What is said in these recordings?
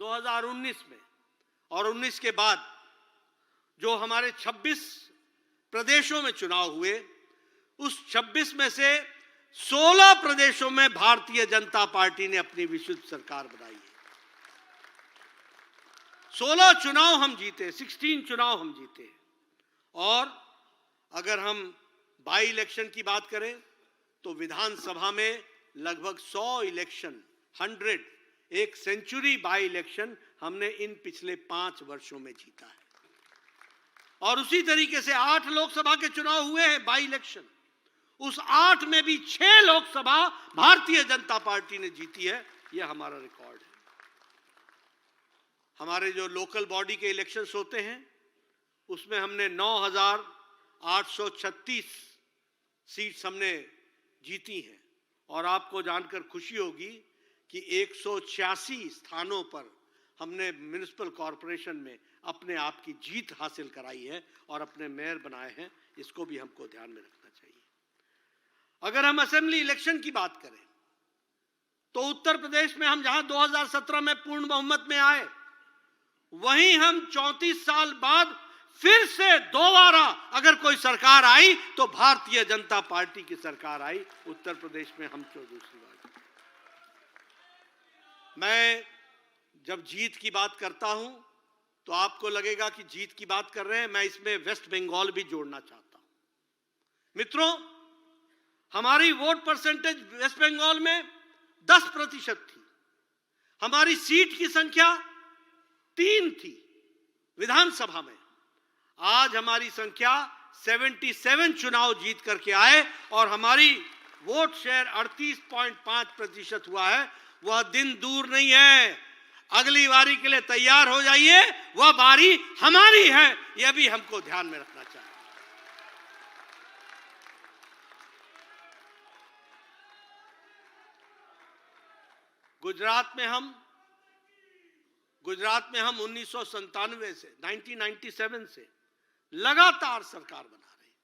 2019 में और 19 के बाद जो हमारे 26 प्रदेशों में चुनाव हुए, उस 26 में से 16 प्रदेशों में भारतीय जनता पार्टी ने अपनी विशुद्ध सरकार बनाई है। 16 चुनाव हम जीते, 16 चुनाव हम जीते। और अगर हम बाई इलेक्शन की बात करें तो विधानसभा में लगभग 100 इलेक्शन, 100, एक सेंचुरी बाई इलेक्शन हमने इन पिछले 5 वर्षों में जीता है। और उसी तरीके से 8 लोकसभा के चुनाव हुए हैं बाई इलेक्शन, उस 8 में भी 6 लोकसभा भारतीय जनता पार्टी ने जीती है। यह हमारा रिकॉर्ड है। हमारे जो लोकल बॉडी के इलेक्शंस होते हैं उसमें हमने 9,836 सीट्स हमने जीती हैं। और आपको जानकर खुशी होगी कि 186 स्थानों पर हमने म्युनिसिपल कॉरपोरेशन में अपने आप की जीत हासिल कराई है और अपने मेयर बनाए हैं। इसको भी हमको ध्यान में रखना चाहिए। अगर हम असेंबली इलेक्शन की बात करें तो उत्तर प्रदेश में हम जहां 2017 में पूर्ण बहुमत में आए, वहीं हम 34 साल बाद फिर से दोबारा अगर कोई सरकार आई तो भारतीय जनता पार्टी की सरकार आई उत्तर प्रदेश में। हम दूसरी बार मैं जब जीत की बात करता हूं तो आपको लगेगा कि जीत की बात कर रहे हैं, मैं इसमें वेस्ट बंगाल भी जोड़ना चाहता हूं। मित्रों, हमारी वोट परसेंटेज वेस्ट बंगाल में 10% थी। हमारी सीट की संख्या 3 थी विधानसभा में। आज हमारी संख्या 77 चुनाव जीत करके आए और हमारी वोट शेयर 38.5% हुआ है। वह दिन दूर नहीं है। अगली बारी के लिए तैयार हो जाइए, वह बारी हमारी है। यह भी हमको ध्यान में रखना चाहिए। गुजरात में हम 1997 से लगातार सरकार बना रहे हैं।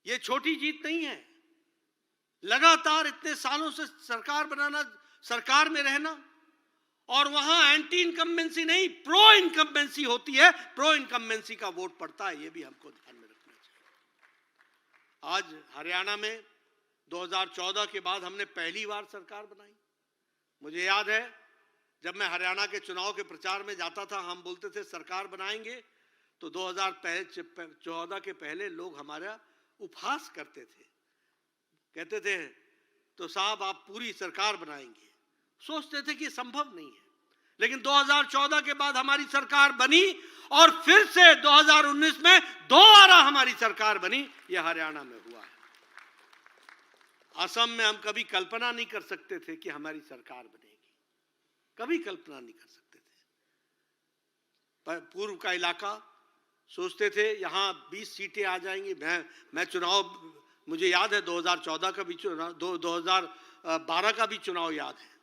यह छोटी जीत नहीं है। लगातार इतने सालों से सरकार बनाना, सरकार में रहना, और वहां एंटी इनकम्बेंसी नहीं, प्रो इनकम्बेंसी होती है। प्रो इनकम्बेंसी का वोट पड़ता है। यह भी हमको ध्यान में रखना चाहिए। आज हरियाणा में 2014 के बाद हमने पहली बार सरकार बनाई। मुझे याद है जब मैं हरियाणा के चुनाव के प्रचार में जाता था, हम बोलते थे सरकार बनाएंगे, तो 2014 के पहले लोग हमारा उपहास करते थे, कहते थे तो साहब आप पूरी सरकार बनाएंगे। सोचते थे कि संभव नहीं है। लेकिन 2014 के बाद हमारी सरकार बनी और फिर से 2019 में दोबारा हमारी सरकार बनी। यह हरियाणा में हुआ है। असम में हम कभी कल्पना नहीं कर सकते थे कि हमारी सरकार बनेगी, कभी कल्पना नहीं कर सकते थे। पूर्व का इलाका सोचते थे यहां 20 सीटें आ जाएंगी। मैं चुनाव, मुझे याद है 2014 का भी चुनाव, 2012 का भी चुनाव याद है,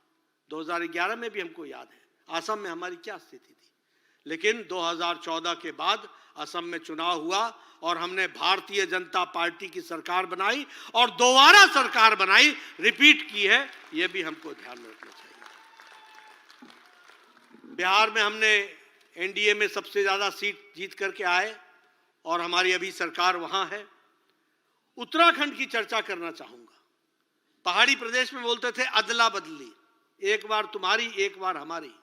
2011 में भी हमको याद है असम में हमारी क्या स्थिति थी। लेकिन 2014 के बाद असम में चुनाव हुआ और हमने भारतीय जनता पार्टी की सरकार बनाई और दोबारा सरकार बनाई, रिपीट की है। यह भी हमको ध्यान में रखना चाहिए। बिहार में हमने एनडीए में सबसे ज्यादा सीट जीत करके आए और हमारी अभी सरकार वहां है। उत्तराखंड की चर्चा करना चाहूंगा। पहाड़ी प्रदेश में बोलते थे अदला बदली, एक बार तुम्हारी एक बार हमारी।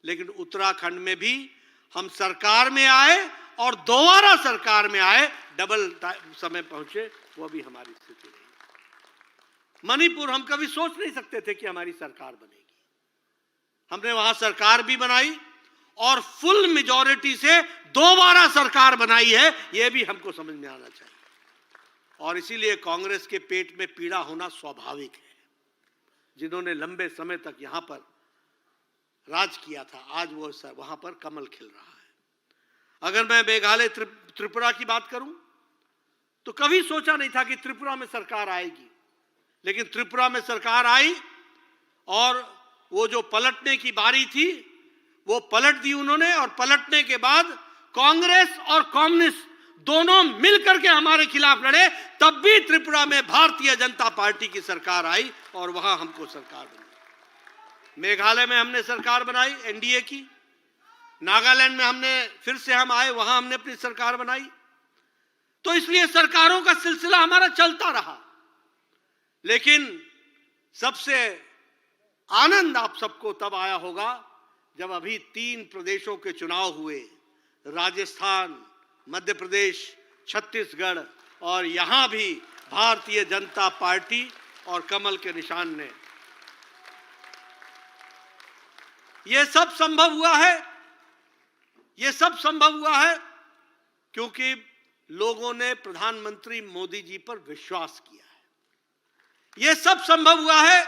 लेकिन उत्तराखंड में भी हम सरकार में आए और दोबारा सरकार में आए, डबल समय पहुंचे, वो भी हमारी स्थिति रही। मणिपुर हम कभी सोच नहीं सकते थे कि हमारी सरकार बनेगी। हमने वहां सरकार भी बनाई और फुल मेजॉरिटी से दोबारा सरकार बनाई है। यह भी हमको समझ में आना चाहिए। और इसीलिए कांग्रेस के पेट में पीड़ा होना स्वाभाविक है। जिन्होंने लंबे समय तक यहां पर राज किया था, आज वो वहां पर कमल खिल रहा है। अगर मैं मेघालय त्रिपुरा की बात करूं तो कभी सोचा नहीं था कि त्रिपुरा में सरकार आएगी। लेकिन त्रिपुरा में सरकार आई और वो जो पलटने की बारी थी वो पलट दी उन्होंने। और पलटने के बाद कांग्रेस और कम्युनिस्ट दोनों मिलकर के हमारे खिलाफ लड़े, तब भी त्रिपुरा में भारतीय जनता पार्टी की सरकार आई और वहां हमको सरकार बनी। मेघालय में हमने सरकार बनाई एनडीए की, नागालैंड में हमने फिर से हम आए, वहां हमने अपनी सरकार बनाई। तो इसलिए सरकारों का सिलसिला हमारा चलता रहा। लेकिन सबसे आनंद आप सबको तब आया होगा जब अभी 3 प्रदेशों के चुनाव हुए, राजस्थान, मध्य प्रदेश, छत्तीसगढ़, और यहां भी भारतीय जनता पार्टी और कमल के निशान ने। यह सब संभव हुआ है क्योंकि लोगों ने प्रधानमंत्री मोदी जी पर विश्वास किया है। यह सब संभव हुआ है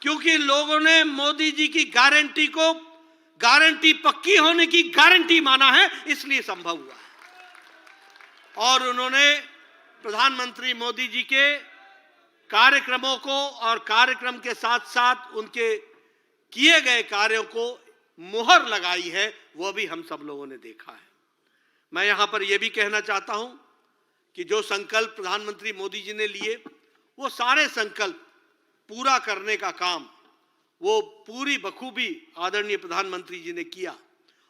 क्योंकि लोगों ने मोदी जी की गारंटी को गारंटी पक्की होने की गारंटी माना है, इसलिए संभव हुआ है। और उन्होंने प्रधानमंत्री मोदी जी के कार्यक्रमों को और कार्यक्रम के साथ साथ उनके किए गए कार्यों को मुहर लगाई है, वो भी हम सब लोगों ने देखा है। मैं यहां पर यह भी कहना चाहता हूं कि जो संकल्प प्रधानमंत्री मोदी जी ने लिए, वो सारे संकल्प पूरा करने का काम वो पूरी बखूबी आदरणीय प्रधानमंत्री जी ने किया।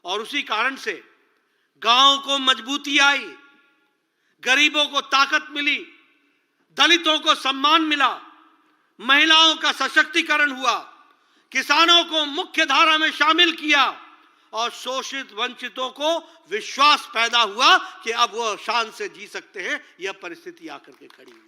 और उसी कारण से गांव को मजबूती आई, गरीबों को ताकत मिली, दलितों को सम्मान मिला, महिलाओं का सशक्तिकरण हुआ, किसानों को मुख्य धारा में शामिल किया और शोषित वंचितों को विश्वास पैदा हुआ कि अब वो शान से जी सकते हैं। यह परिस्थिति आकर के खड़ी हुई।